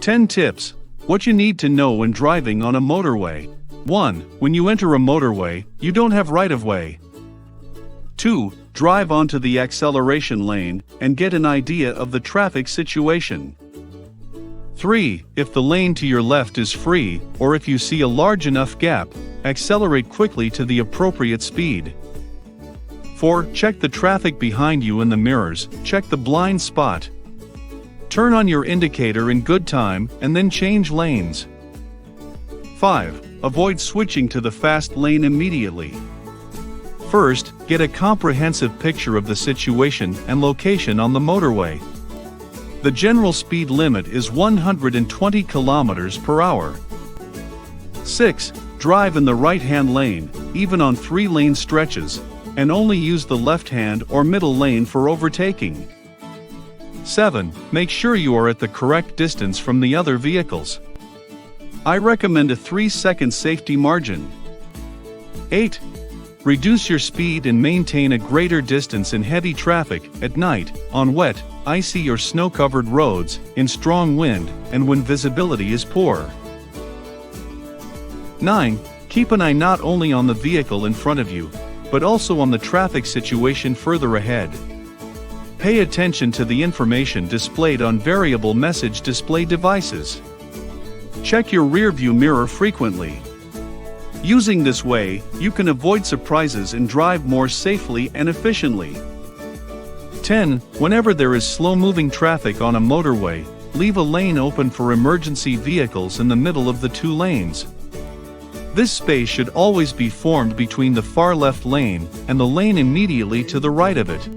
10 tips. What you need to know when driving on a motorway. 1. When you enter a motorway, you don't have right-of-way. 2. Drive onto the acceleration lane and get an idea of the traffic situation. 3. If the lane to your left is free, or if you see a large enough gap, accelerate quickly to the appropriate speed. 4. Check the traffic behind you in the mirrors, check the blind spot. Turn on your indicator in good time, and then change lanes. 5. Avoid switching to the fast lane immediately. First, get a comprehensive picture of the situation and location on the motorway. The general speed limit is 120 km per hour. 6. Drive in the right-hand lane, even on 3-lane stretches, and only use the left-hand or middle lane for overtaking. 7. Make sure you are at the correct distance from the other vehicles. I recommend a 3-second safety margin. 8. Reduce your speed and maintain a greater distance in heavy traffic, at night, on wet, icy or snow-covered roads, in strong wind, and when visibility is poor. 9. Keep an eye not only on the vehicle in front of you, but also on the traffic situation further ahead. Pay attention to the information displayed on variable message display devices. Check your rearview mirror frequently. Using this way, you can avoid surprises and drive more safely and efficiently. 10. Whenever there is slow-moving traffic on a motorway, leave a lane open for emergency vehicles in the middle of the 2 lanes. This space should always be formed between the far left lane and the lane immediately to the right of it.